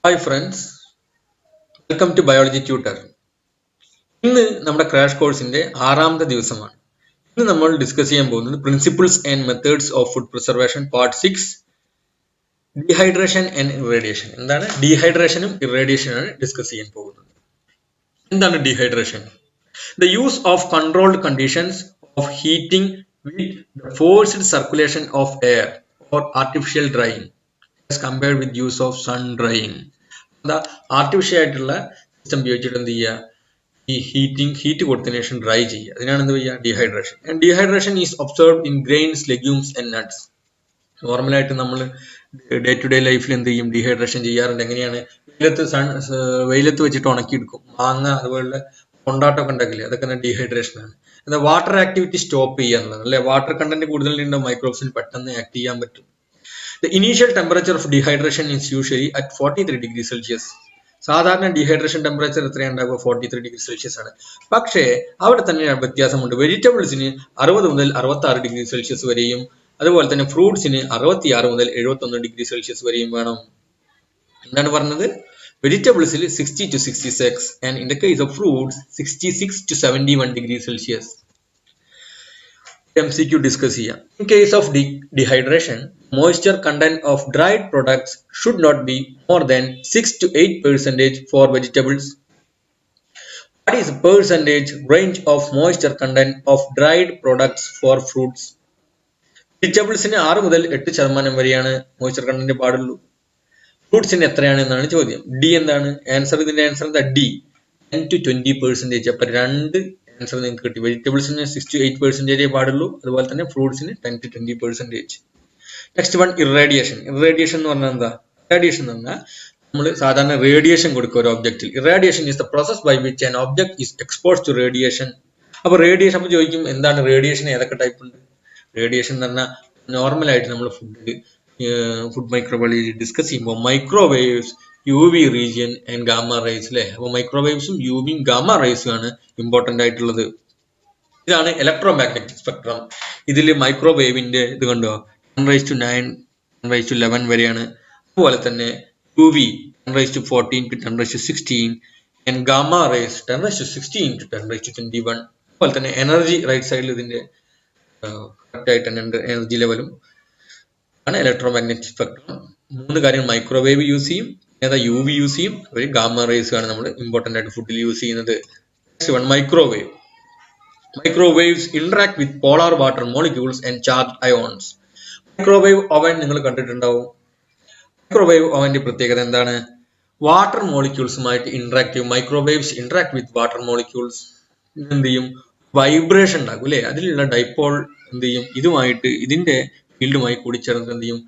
Hi friends, welcome to Biology Tutor. ഇന്ന് നമ്മുടെ crash കോഴ്സിന്റെ 6ാമത്തെ ദിവസമാണ്. ഇന്ന് നമ്മൾ ഡിസ്കസ് ചെയ്യാൻ പോകുന്നത് principles and methods of food preservation part 6 dehydration and irradiation. എന്താണ് ഡീഹൈഡ്രേഷനും ഇറേഡിയേഷനാണ് ഡിസ്കസ് ചെയ്യാൻ പോകുന്നത്. എന്താണ് dehydration? The use of controlled conditions of heating with the forced circulation of air or artificial drying as compared with use of sun drying. Artificial ആയിട്ടുള്ള system ഉപയോഗിച്ചിട്ട് എന്ത് ചെയ്യുക, ഈ heat കൊടുത്തതിന് ശേഷം ഡ്രൈ ചെയ്യുക. അതിനാണ് എന്ത് ചെയ്യുക, dehydration. And dehydration is observed in grains, legumes and nuts. നോർമലായിട്ട് നമ്മൾ ഡേ ടു ഡേ ലൈഫിൽ എന്ത് ചെയ്യും, ഡീഹൈഡ്രേഷൻ ചെയ്യാറുണ്ട്. എങ്ങനെയാണ്, വെയിലത്ത് വെച്ചിട്ട് ഉണക്കിയെടുക്കും. മാങ്ങ അതുപോലെ കൊണ്ടാട്ടമൊക്കെ ഉണ്ടാക്കില്ലേ, അതൊക്കെ ഡീഹൈഡ്രേഷൻ ആണ്. എന്നാൽ വാട്ടർ ആക്ടിവിറ്റി സ്റ്റോപ്പ് ചെയ്യുക എന്നുള്ളത് അല്ലെ, വാട്ടർ കണ്ടന്റ് കൂടുതലുണ്ടാവും, മൈക്രോബ്സിന് പെട്ടെന്ന് ആക്ട് ചെയ്യാൻ പറ്റും. The initial temperature of dehydration is usually at 43 degrees Celsius. സാധാരണ ഡീഹൈഡ്രേഷൻ ടെമ്പറേച്ചർ എത്രയാണ് ഉണ്ടാവുക, 43 ഡിഗ്രി സെൽഷ്യസ് ആണ്. പക്ഷേ അവിടെ തന്നെ വ്യത്യാസമുണ്ട്. വെജിറ്റബിൾസിന് 60 മുതൽ 66 ഡിഗ്രി സെൽഷ്യസ് വരെയും, അതുപോലെ തന്നെ ഫ്രൂട്ട്സിന് 66 മുതൽ 71 ഡിഗ്രി സെൽഷ്യസ് വരെയും വേണം. എന്താണ് പറഞ്ഞത്? വെജിറ്റബിൾസിൽ 60 to 66 and in the case of fruits 66 to 71 degree Celsius. MCQ discuss ചെയ്യാം. In case of dehydration, moisture content of dried products should not be more than 6 to 8% for vegetables. What is the percentage range of moisture content of dried products for fruits? വെജിറ്റബിൾസിന് 6 മുതൽ 8% വരെയാണ് moisture content പാടുള്ളൂ. ഫ്രൂട്ട്സിന് എത്രയാണ് എന്നാണ് ചോദ്യം. D എന്താണ് answer? ഇതിന്റെ answer എന്താ? D 10 to 20%. അപ്പൊ രണ്ട് ആൻസർ നിങ്ങൾക്ക് കിട്ടി. വെജിറ്റബിൾസിന് 6 to 8% പാടുള്ളൂ, അതുപോലെ തന്നെ ഫ്രൂട്ട്സിന് 10 to 20%. Next one irradiation. Irradiation എന്ന് പറഞ്ഞാൽ എന്താ? ഇറേഡിയേഷൻ എന്ന് പറഞ്ഞാൽ നമ്മൾ സാധാരണ റേഡിയേഷൻ കൊടുക്കുക ഒരു ഒബ്ജക്റ്റിൽ. Irradiation is the process by which an object is exposed to radiation. അപ്പൊ റേഡിയേഷൻ അപ്പൊ ചോദിക്കും, എന്താണ് റേഡിയേഷൻ, ഏതൊക്കെ ടൈപ്പ് ഉണ്ട്? റേഡിയേഷൻ എന്ന് പറഞ്ഞാൽ നോർമലായിട്ട് നമ്മൾ ഫുഡ് മൈക്രോബയോളജി ഡിസ്കസ് ചെയ്യുമ്പോൾ microwaves, U V region and gamma rays അല്ലെ. അപ്പോൾ മൈക്രോവേവ്സും യു വിയും ഗാമ റേസും ആണ് ഇമ്പോർട്ടന്റ് ആയിട്ടുള്ളത്. ഇതാണ് ഇലക്ട്രോ മാഗ്നറ്റിക് സ്പെക്ട്രം. ഇതിൽ മൈക്രോവേവിന്റെ ഇത് കണ്ടോ, 10⁹9, 10⁻11 വരെയാണ്. അതുപോലെ തന്നെ U V 10⁻14 to 10⁻16 and gamma rays 10⁻16 to 10⁻21. അതുപോലെ തന്നെ എനർജി റൈറ്റ് സൈഡിൽ ഇതിന്റെ കറക്റ്റ് ആയിട്ട് തന്നെ എനർജി ലെവലും ആണ് ഇലക്ട്രോ മാഗ്നറ്റിക് സ്പെക്ട്രം. 3 കാര്യങ്ങൾ മൈക്രോവേവ് യൂസ് ചെയ്യും, ഏതാ യു വി യൂസ് ചെയ്യും, ഒരു ഗാമ റേസ് ആണ് നമ്മൾ ഇമ്പോർട്ടന്റ് ആയിട്ട് ഫുഡിൽ യൂസ് ചെയ്യുന്നത്. Next one microwave. Microwaves interact with polar water molecules and charged ions. Microwave oven നിങ്ങൾ കണ്ടിട്ടുണ്ടാവും. മൈക്രോവേവ് ഓവന്റെ പ്രത്യേകത എന്താണ്? വാട്ടർ മോളിക്യൂൾസുമായിട്ട് ഇന്ററാക്ട് ചെയ്യും. Microwaves interact with water molecules. എന്ത് ചെയ്യും? വൈബ്രേഷൻ ഉണ്ടാകും അല്ലെ. അതിലുള്ള ഡൈപോൾ എന്ത് ചെയ്യും, ഇതുമായിട്ട് ഇതിന്റെ ഫീൽഡുമായി കൂടിച്ചേർന്ന് എന്ത് ചെയ്യും,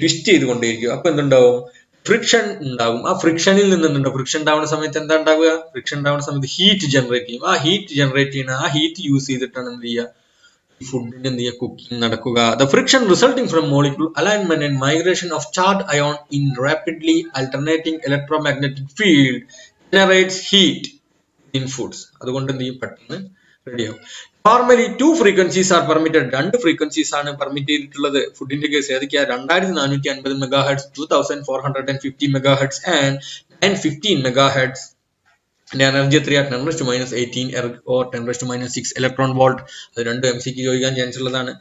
ട്വിസ്റ്റ് ചെയ്തുകൊണ്ടേയിരിക്കും. അപ്പൊ എന്തുണ്ടാവും? ഫ്രിക്ഷൻ ഉണ്ടാകും. ആ ഫ്രിക്ഷനിൽ നിന്ന് ഫ്രിക്ഷൻ ഉണ്ടാവുന്ന സമയത്ത് എന്താ ഉണ്ടാവുക? ഫ്രിക്ഷൻ ഉണ്ടാവുന്ന സമയത്ത് ഹീറ്റ് ജനറേറ്റ് ചെയ്യും. ആ ഹീറ്റ് ജനറേറ്റ് ചെയ്യുന്ന ആ ഹീറ്റ് യൂസ് ചെയ്തിട്ടാണ് എന്ത് ചെയ്യുക, ഫുഡിന് എന്ത് ചെയ്യുക, കുക്കിംഗ് നടക്കുക. The friction resulting from molecule alignment and migration of charge ion in rapidly alternating electromagnetic field generates heat in foods. അതുകൊണ്ട് എന്ത് ചെയ്യും, പെട്ടെന്ന് റെഡിയാവും. Normally 2 frequencies are permitted. 2 frequencies ആണ് പെർമിറ്റ് ചെയ്തിട്ടുള്ളത് ഫുഡിന്റെ കേസ്. ഏതൊക്കെയാ? 2450 MHz, 2450 MHz and 915 MHz. Energy എത്രയാ? 10⁻18 or 10⁻6 ഇലക്ട്രോൺ വോൾട്ട്. അത് രണ്ടും MCQ ചോദിക്കാൻ ചാൻസ് ഉള്ളതാണ്.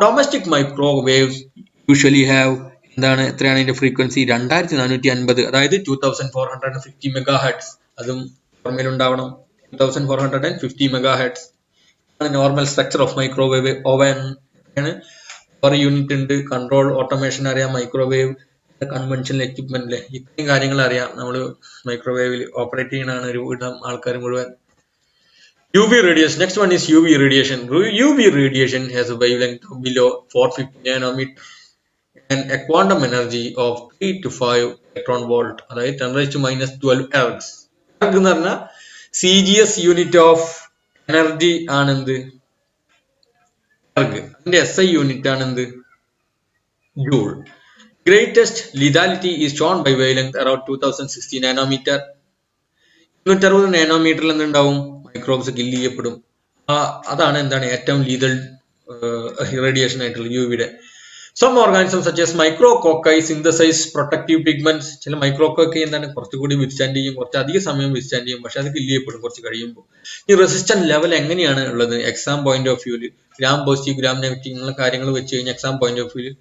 ഡൊമസ്റ്റിക് മൈക്രോവേവ്സ് യൂഷ്വലി ഹാവ് എന്താണ്, എത്രയാണ് ഇതിന്റെ ഫ്രീക്വൻസി? 2450, അതായത് 2450 MHz. അതും ഓർമ്മയിലുണ്ടാവണം, 2450 MHz. Normal structure of microwave oven ആണ്. ഒരു യൂണിറ്റ് ഉണ്ട്, കൺട്രോൾ ഓട്ടോമേഷൻ അറിയാം, മൈക്രോവേവ് കൺവെൻഷണൽ എക്യുപ്മെന്റ്, ഇത്രയും കാര്യങ്ങൾ അറിയാം. നമ്മൾ മൈക്രോവേവിൽ ഓപ്പറേറ്റ് ചെയ്യുന്നതാണ് ഒരു വിധം ആൾക്കാർ മുഴുവൻ. U V radiation. Next one is U V radiation. U V radiation has a wavelength below 450 nanometre and a quantum energy of 3 to 5 electron volt, അതായത് 10⁻12 ergs. erg എന്ന് പറഞ്ഞാൽ CGS യൂണിറ്റ് ഓഫ് എനർജി ആണെന്ത്? erg. അതിന്റെ SI unit ആണെന്ത്? Joule. Greatest lethality is shown by wavelength around 2060 nanometre. 260 നാനോമീറ്ററിൽ എന്തുണ്ടാവും? Microbes kill ചെയ്യപ്പെടും. അതാണ് എന്താണ് ഏറ്റവും ലീതൽ റേഡിയേഷൻ ആയിട്ടുള്ള യുവിയുടെ. Some organisms such as micrococci synthesize protective pigments. ചില മൈക്രോകോക്കൈ എന്താണ് കുറച്ചുകൂടി വിത്ത്സ്റ്റാൻഡ് ചെയ്യും, കുറച്ചധികം സമയം വിത്ത്സ്റ്റാൻഡ് ചെയ്യും, പക്ഷെ അത് കില്ല് ചെയ്യപ്പെടും കുറച്ച് കഴിയുമ്പോൾ. ഈ റെസിസ്റ്റന്റ് ലെവൽ എങ്ങനെയാണ് ഉള്ളത് exam point of view, gram positive gram negative എന്നുള്ള കാര്യങ്ങൾ വെച്ച് കഴിഞ്ഞാൽ എക്സാം പോയിന്റ് ഓഫ് വ്യൂല്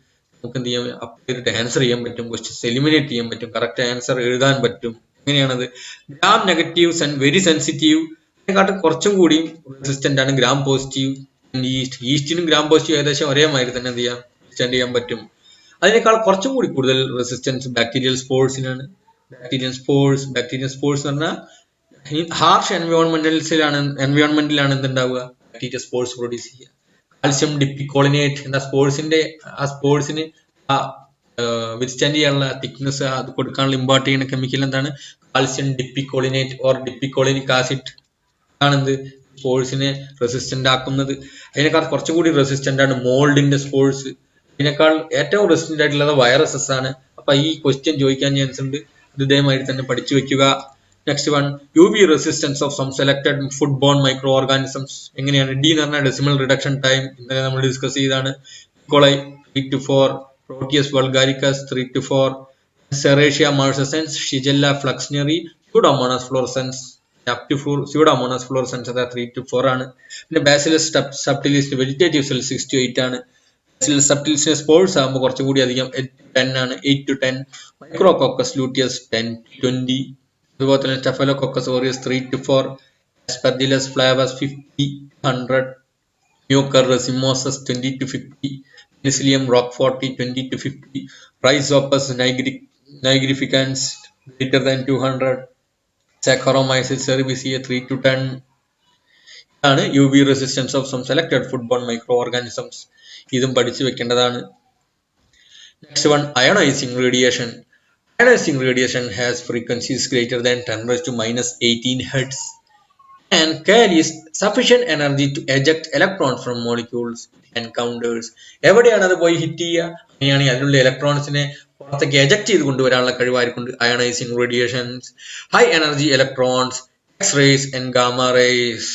നമുക്ക് എന്ത് ചെയ്യാം, അപ്ഡേറ്റ് ആൻസർ ചെയ്യാൻ പറ്റും, ക്വസ്റ്റ്യൻസ് എലിമിനേറ്റ് ചെയ്യാൻ പറ്റും, കറക്റ്റ് ആൻസർ എഴുതാൻ പറ്റും. എങ്ങനെയാണത്? ഗ്രാം നെഗറ്റീവ് വെരി സെൻസിറ്റീവ്, അതിനെക്കാട്ടും കുറച്ചും കൂടി റെസിസ്റ്റന്റ് ആണ് ഗ്രാം പോസിറ്റീവ്. ഈസ്റ്റിനും ഗ്രാം പോസിറ്റീവ് ഏകദേശം ഒരേമാതിരി തന്നെ എന്ത് ചെയ്യാം, വിത്ത്സ്റ്റാൻഡ് ചെയ്യാൻ പറ്റും. അതിനേക്കാൾ കുറച്ചും കൂടി കൂടുതൽ റെസിസ്റ്റൻസ് ബാക്ടീരിയൽ സ്പോർട്സിനാണ്. ബാക്ടീരിയൽ സ്പോർട്സ് എന്ന് പറഞ്ഞാൽ ഹാർഷ് എൻവയോൺമെന്റിലാണ് എന്തുണ്ടാവുക, ബാക്ടീരിയ സ്പോർട്സ് പ്രൊഡ്യൂസ് ചെയ്യുക. കാൽസ്യം ഡിപ്പിക്കോളിനേറ്റ് എന്ന സ്പോർട്സിന് ആ വിത്ത്സ്റ്റാൻഡ് ചെയ്യാനുള്ള തിക്നെസ് അത് കൊടുക്കാനുള്ള ഇമ്പാർട്ട് ചെയ്യുന്ന കെമിക്കൽ എന്താണ്, കാൽസ്യം ഡിപ്പിക്കോളിനേറ്റ് ഓർ ഡിപ്പിക്കോളിനിക് ആസിഡ് ആണെന്ത് സ്പോർട്സിനെ റെസിസ്റ്റന്റ് ആക്കുന്നത്. അതിനേക്കാൾ കുറച്ചുകൂടി റെസിസ്റ്റന്റ് ആണ് മോൾഡിന്റെ സ്പോർട്സ്. ഇതിനേക്കാൾ ഏറ്റവും റെസിസ്റ്റന്റ് ആയിട്ടുള്ളത് വൈറസസ് ആണ്. അപ്പൊ ഈ ക്വസ്റ്റ്യൻ ചോദിക്കാൻ ചാൻസ് ഉണ്ട്, ഇത് ഇതേമാതിരി തന്നെ പഠിച്ചു വെക്കുക. Next one, UV resistance of some selected food borne micro organisms. എങ്ങനെയാണ്? ഡി എന്ന് പറഞ്ഞാൽ ഡെസിമൽ റിഡക്ഷൻ ടൈം, ഇന്നലെ നമ്മൾ ഡിസ്കസ് ചെയ്താണ്. E coli 3 to 4, Proteus vulgaris 3 to 4, Serratia marcescens, Shigella flexneri, Pseudomonas fluorescens Pseudomonas fluorescens അത് 3 to 4 ആണ്. പിന്നെ Bacillus subtilis vegetative cell 6 to 8 ആണ്. ബാസിലസ് സബ്റ്റിലിസിന്റെ സ്പോർട്സ് ആകുമ്പോൾ കുറച്ചുകൂടി അധികം 10 ആണ്, 8 to 10. Micrococcus ലൂട്ടിയസ് 10 to 20. അതുപോലെ തന്നെ Staphylococcus aureus 3 to 4, Aspergillus flavus 50 to 100, Mucor racemosus 20 to 50, Penicillium roqueforti 20 to 50, Rhizopus nigricans greater than 200, Saccharomyces cerevisiae 3 to 10 ആണ് UV resistance of some selected food borne micro organisms. ഇതും പഠിച്ചു വെക്കേണ്ടതാണ്. Next one, ionising radiation. Ionizing radiation has frequencies greater than 10⁻⁻18 Hz and carries sufficient energy to eject electrons from molecules it encounters. എവിടെയാണ് അത് പോയി hit ചെയ്യുക, അങ്ങനെയാണെങ്കിൽ അതിനുള്ള ഇലക്ട്രോൺസിനെ പുറത്തേക്ക് എജക്ട് ചെയ്ത് കൊണ്ടുവരാനുള്ള കഴിവായിരിക്കും ionising radiations. High energy electrons, X-rays and gamma rays.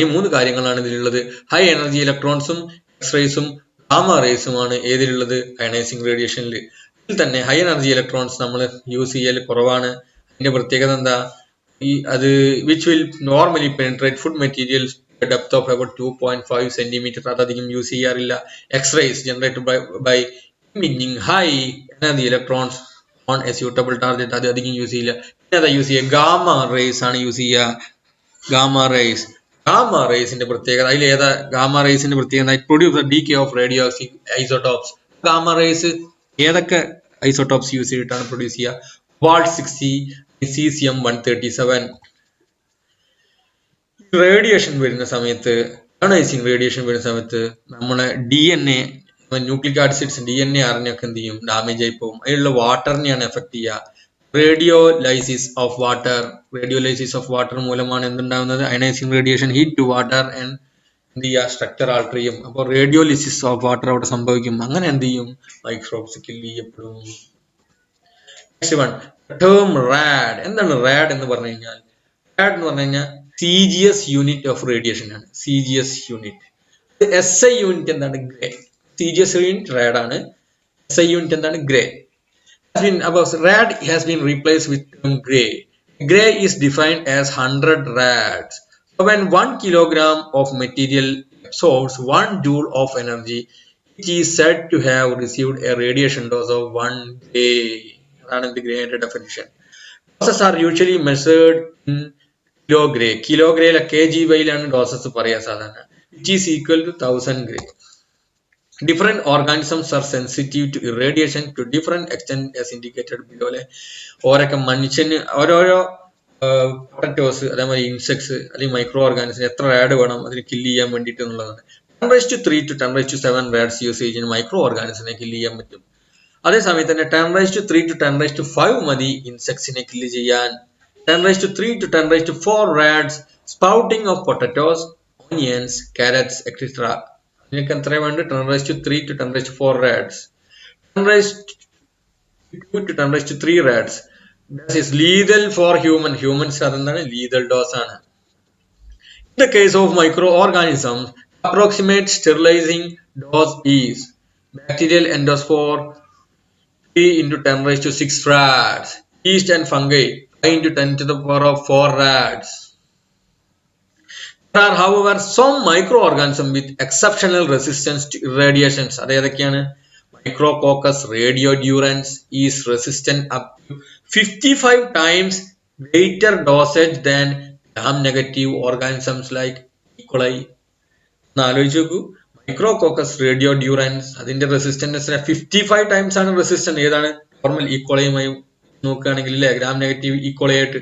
ഈ 3 കാര്യങ്ങളാണ് ഇതിലുള്ളത്. ഹൈ എനർജി ഇലക്ട്രോൺസും എക്സ്-റേസും ഗാമ റേസുമാണ് ഏതിലുള്ളത്, അയണൈസിംഗ് റേഡിയേഷനിൽ. ഇതിൽ തന്നെ ഹൈ എനർജി ഇലക്ട്രോൺസ് നമ്മൾ യൂസ് ചെയ്യൽ കുറവാണ്. അതിന്റെ പ്രത്യേകത എന്താ, അത് which will normally penetrate food materials depth of about 2.5 cm, അതധികം യൂസ് ചെയ്യാറില്ല. X-rays generated by emitting high energy electrons on a suitable target, അത് അധികം യൂസ് ചെയ്യില്ല. പിന്നെ അതാ യൂസ് ചെയ്യുക, ഗാമ റേസ് ആണ് യൂസ് ചെയ്യുക. ഗാമ റേസിന്റെ പ്രത്യേകത, അതിൽ ഏതാ ഗാമ റേസിന്റെ പ്രത്യേകത, produce decay of radioactive isotopes. Gamma rays ഏതൊക്കെ ഐസോടോപ്സ് യൂസ് ചെയ്തിട്ടാണ് പ്രൊഡ്യൂസ് ചെയ്യുക? Cobalt 60, caesium 137. റേഡിയേഷൻ വരുന്ന സമയത്ത്, അയണൈസിംഗ് റേഡിയേഷൻ വരുന്ന സമയത്ത് നമ്മളെ DNA, ന്യൂക്ലിക് ആസിഡ്സ് DNA അറിഞ്ഞൊക്കെ എന്ത് ചെയ്യും, ഡാമേജ് ആയി പോകും. അതിലുള്ള വാട്ടറിനെയാണ് എഫക്ട് ചെയ്യുക. റേഡിയോലൈസിസ് ഓഫ് വാട്ടർ മൂലമാണ് എന്തുണ്ടാകുന്നത്, ionising radiation heat to water and എന്ത് ചെയ്യുക, സ്ട്രക്ചർ ആൾട്ടർ ചെയ്യും. അപ്പോൾ റേഡിയോലിസിസ് ഓഫ് വാട്ടർ അവിടെ സംഭവിക്കും. അങ്ങനെ എന്ത് ചെയ്യും, മൈക്രോബ്സ് കിൽ ചെയ്യപ്പെടും. Next one, term rad. എന്താണ് റാഡ് എന്ന് പറഞ്ഞു കഴിഞ്ഞാൽ? റാഡ് എന്ന് പറഞ്ഞു കഴിഞ്ഞാൽ CGS യൂണിറ്റ് ഓഫ് റേഡിയേഷൻ ആണ്. CGS unit. SI യൂണിറ്റ് എന്താണ്? ഗ്രേ. CGS യൂണിറ്റ് റാഡ് ആണ്. SI യൂണിറ്റ് എന്താണ്? Gray. Rad has been replaced with term gray. Gray is defined as 100 rads. So when 1 kilogram of material absorbs 1 joule of energy, it is said to have received a radiation dose of 1 gray. That is the gray definition. Doses are usually measured in kilogray. Kilogray la kg by lan doses paraya sadhana, which is equal to 1000 gray. Different organisms are sensitive to irradiation to different extent as indicated below. ഓരൊക്കെ മനുഷ്യന് ഓരോരോ potatoes, അതേമാതിരി insects അല്ലെങ്കിൽ micro organism എത്ര RAD വേണം അതിന് kill ചെയ്യാൻ വേണ്ടിയിട്ട് എന്നുള്ളതാണ്. 10⁻³ to 10⁻7 റാഡ്സ് യൂസ് ചെയ്ത് മൈക്രോ ഓർഗാനിസിനെ കില്ല് ചെയ്യാൻ പറ്റും. അതേസമയത്ത് തന്നെ 10⁻³ to 10⁻5 മതി ഇൻസെക്ട്സിനെ കില്ല് ചെയ്യാൻ. 10⁻³ to 10⁻4 rads sprouting of potatoes, onions, carrots etcetera. ഇതിനൊക്കെ എത്ര വേണ്ട? 10⁻³ to 10⁻4 rads. 10⁻² to 10⁻3 rads. This is lethal for humans. അതെന്താണ്? lethal dose ആണ്. In the case of microorganisms, Approximate sterilizing dose is bacterial endospore 3 into 10 raised to 6 rads, yeast and fungi 5 into 10 to the power of 4 rads. There are, however, some microorganisms with exceptional resistance to irradiations. അതേതൊക്കെയാണ്? Micrococcus radiodurans is resistant up to 55 times greater dosage than gram-negative organisms like E. coli. ഒന്ന് ആലോചിച്ച് നോക്കൂ. Micrococcus radiodurans അതിന്റെ resistance 55 times ആണ് resistant. ഏതാണ്? Normal ഈക്കോളയുമായി നോക്കുകയാണെങ്കിൽ അല്ലെ, gram negative ഈക്കോളയായിട്ട്.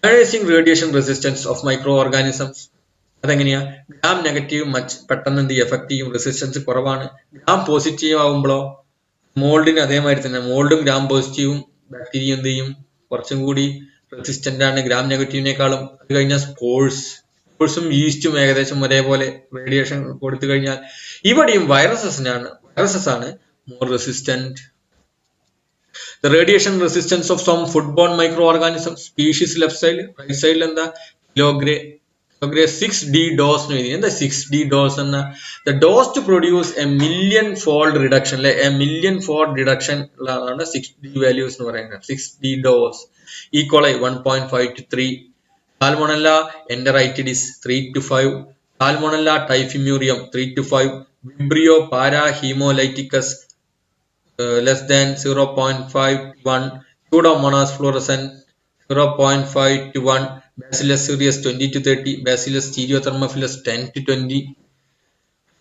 Ionising radiation resistance of micro organisms അതെങ്ങനെയാ? ഗ്രാം നെഗറ്റീവ് മച്ച് പെട്ടെന്ന് എന്ത് ചെയ്യും, എഫക്ട് ചെയ്യും, റെസിസ്റ്റൻസ് കുറവാണ്. ഗ്രാം പോസിറ്റീവ് ആകുമ്പോഴോ മോൾഡിന് അതേമാതിരി തന്നെ, മോൾഡും ഗ്രാം പോസിറ്റീവും ബാക്ടീരിയ എന്ത് ചെയ്യും, കുറച്ചും കൂടി റെസിസ്റ്റന്റ് ആണ് ഗ്രാം നെഗറ്റീവിനേക്കാളും. അത് കഴിഞ്ഞാൽ സ്പോർട്സും ഈസ്റ്റും ഏകദേശം ഒരേപോലെ റേഡിയേഷൻ കൊടുത്തു കഴിഞ്ഞാൽ ഇവിടെയും വൈറസസ് ആണ് more resistant. The radiation resistance of some foodborne microorganisms species left side, right side എന്താ kilogray 6D dose എന്ന് എഴുതി. എന്താ 6D dose എന്ന? The dose to produce a million fold reduction അല്ലെ, a million fold reduction ഉള്ളതാണ് 6D values എന്ന് പറയുന്നത്. 6D dose. E. coli 1.5 to 3, Salmonella enteritidis 3 to 5, Salmonella typhimurium 3 to 5, Vibrio parahemolyticus less than 0.51, Pseudomonas fluorescens 0.5 to 1, Bacillus cereus 20 to 30, Bacillus stereothermophilus 10 to 20,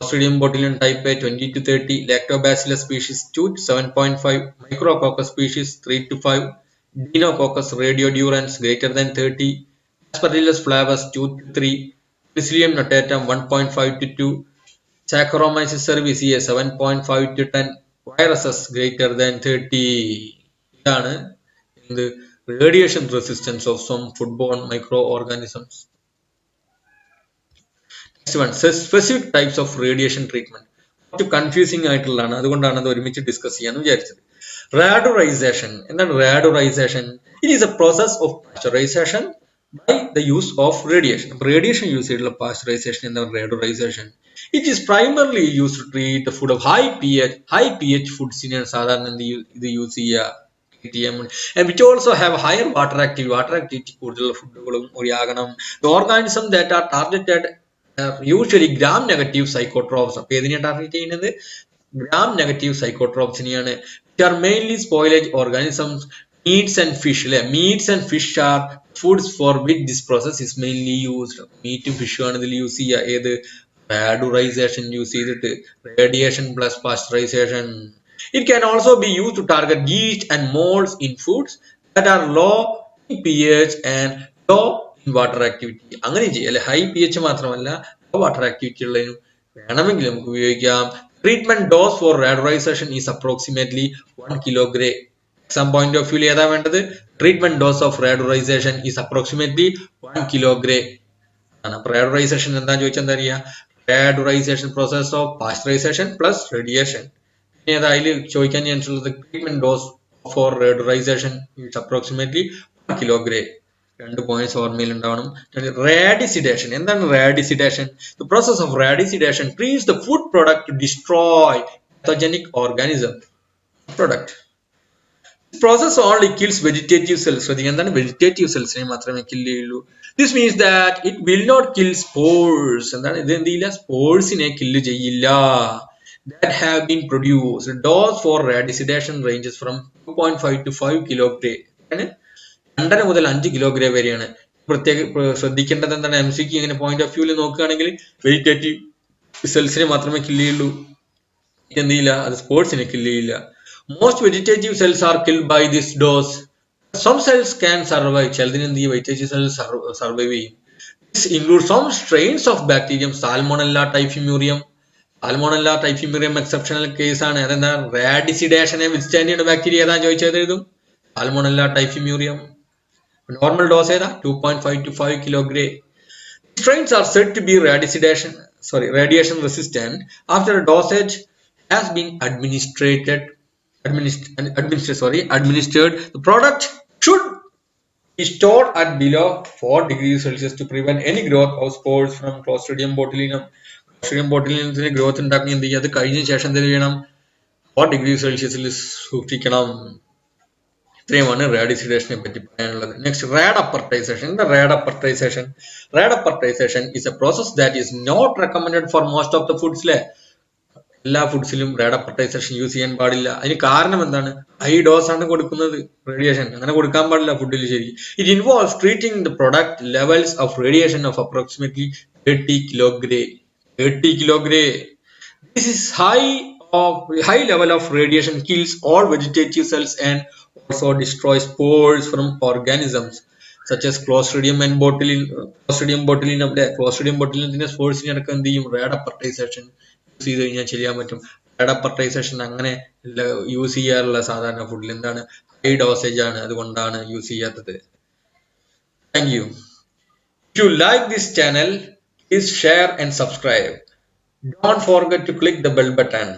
Clostridium botulinum type A 20 to 30, Lactobacillus species 2 to 7.5, Micrococcus species 3 to 5, Deinococcus radiodurans greater than 30, Aspergillus flavus 2 to 3, Penicillium notatum 1.5 to 2, Saccharomyces cerevisiae 7.5 to 10, viruses greater than 30. ഇതാണ് the radiation resistance of some foodborne microorganisms. Next one, specific types of radiation treatment. കുറച്ച് confusing ആയിട്ടുള്ളതാണ്, അതുകൊണ്ടാണ് അത് ഒരുമിച്ച് discuss ചെയ്യാന്ന് വിചാരിച്ചത്. Radurization എന്താണ്? Radurization it is a process of pasteurisation by the use of radiation. Radiation use ചെയ്തിട്ടുള്ള pasteurisation എന്താണ് radurization? It is primarily used to treat the food of high pH ഫുഡ്സിനെയാണ് സാധാരണ ഇത് യൂസ് ചെയ്യുക. And which also have higher water activity കൂടുതലുള്ള ഫുഡുകളും ഒഴിവാകണം. The organisms that are targeted are usually gram negative psychotrophs. അപ്പോൾ ഏതിനെയാണ് target ചെയ്യുന്നത്? gram negative psychotrophs-നെയാണ്. Which are mainly spoilage organisms. Meats and fish are foods for which this process is mainly used. Meat ഉം ഫിഷും ആണ് ഇതിൽ use ചെയ്യുക. ഏത്? റാഡോറൈസേഷൻ use ചെയ്തിട്ട്, radiation plus pasteurisation. It can also be used to target yeast and molds in foods that are low in pH and low in water activity. അങ്ങനെ ചെയ്യും അല്ലെ. ഹൈ pH മാത്രമല്ല ലോ വാട്ടർ ആക്ടിവിറ്റി ഉള്ളതിനും വേണമെങ്കിൽ നമുക്ക് ഉപയോഗിക്കാം. Treatment dose for radurization is approximately 1 kilogram. Exam point of view ഏതാ വേണ്ടത്? Treatment dose of radurization is approximately 1 kilogram ആണ്. അപ്പൊ റാഡോറൈസേഷൻ എന്താ ചോദിച്ചാൽ എന്താ അറിയാ? Radurization process of pasteurisation plus radiation. ഇനി അതിൽ ചോദിക്കാൻ ചാൻസ് ഉള്ളത് treatment dose for radurization is approximately 1 kilogram. 2 points ഓർമ്മയിൽ ഉണ്ടാവണം. റാഡിസിഡേഷൻ എന്താണ്? Radicidation the process of radicidation treats the food product to destroy pathogenic organism product. This process only kills vegetative cells. ശ്രദ്ധിക്കുക, എന്താണ്? Vegetative സെൽസിനെ മാത്രമേ kill ചെയ്യുള്ളൂ. This means that it will not kill spores. എന്താണ്? ഇത് എന്ത് ചെയ്യില്ല? സ്പോർസിനെ kill ചെയ്യില്ല. That have been produced. Dose for radicidation ranges from 2.5 to 5 kilogram. 2.5 മുതൽ 5 kilogram വരെയാണ്. പ്രത്യേകം ശ്രദ്ധിക്കേണ്ടത് എന്താണ്? MCQ ഇങ്ങനെ പോയിന്റ് ഓഫ് വ്യൂവിൽ നോക്കുകയാണെങ്കിൽ വെജിറ്റേറ്റീവ് സെൽസിനെ മാത്രമേ കില്ല് ചെയ്യുള്ളൂ. എന്ത് ചെയ്യില്ല? അത് സ്പോർട്സിനെ കില്ല് ചെയ്യില്ല. Most vegetative cells are killed by this dose. Some cells can survive. ചിലതിന് എന്ത് ചെയ്യും? വെജിറ്റേറ്റീവ് സെൽസ് സർവൈവ് ചെയ്യും. This includes some strains of bacterium. Salmonella typhimurium exceptional case ആണ്. അതെന്താ? റാഡിസിഡേഷനെ വിത്ത്സ്റ്റാൻഡ് ചെയ്യുന്ന ബാക്ടീരിയ ഏതാ ചോദിച്ചത് എഴുതും. സാൽമോണല്ല ടൈഫിമ്യൂറിയം. നോർമൽ ഡോസ് ഏതാ? 2.5 to 5 kilogram. Strains are said to be radiation resistant after a dosage has been administered. The product should Be stored at below 4 degrees Celsius to prevent any growth of spores from Clostridium botulinum. Clostridium botulinum growth ഉണ്ടാക്കുന്ന എന്ത് ചെയ്യുക? അത് കഴിഞ്ഞ ശേഷം എന്ത് ചെയ്യണം? 4 degree സെൽഷ്യസിൽ സൂക്ഷിക്കണം. ഇത്രയുമാണ് റാഡിസിഡേഷനെ പറ്റി പറയാനുള്ളത്. നെക്സ്റ്റ് റാഡപ്പർട്ടൈസേഷൻ. എന്താ റാഡപ്പർട്ടൈസേഷൻ? റാഡപ്പർട്ടൈസേഷൻ is a process that is not recommended for most of the foods. എല്ലാ ഫുഡ്സിലും റാഡപ്പർട്ടൈസേഷൻ യൂസ് ചെയ്യാൻ പാടില്ല. അതിന് കാരണം എന്താണ്? ഹൈ ഡോസ് ആണ് കൊടുക്കുന്നത് റേഡിയേഷൻ. അങ്ങനെ കൊടുക്കാൻ പാടില്ല ഫുഡിൽ. ശരി. It involves treating the product levels of radiation of approximately 30 kilogram. 30 kilogram. This is high level of radiation kills all vegetative cells and also destroys spores from organisms such as Clostridium and botulinum. Clostridium botulinum spores നടക്കാൻ എന്ത് ചെയ്യും? റാഡപ്പർട്ടൈസേഷൻ use ചെയ്ത് കഴിഞ്ഞാൽ ചെയ്യാൻ പറ്റും. റാഡപ്പർട്ടൈസേഷൻ അങ്ങനെ use ചെയ്യാറുള്ള സാധാരണ ഫുഡിൽ എന്താണ്? ഹൈ ഡോസേജ് ആണ്, അതുകൊണ്ടാണ് യൂസ് ചെയ്യാത്തത്. Thank you. If you like this channel, please share and subscribe. Don't forget to click the bell button.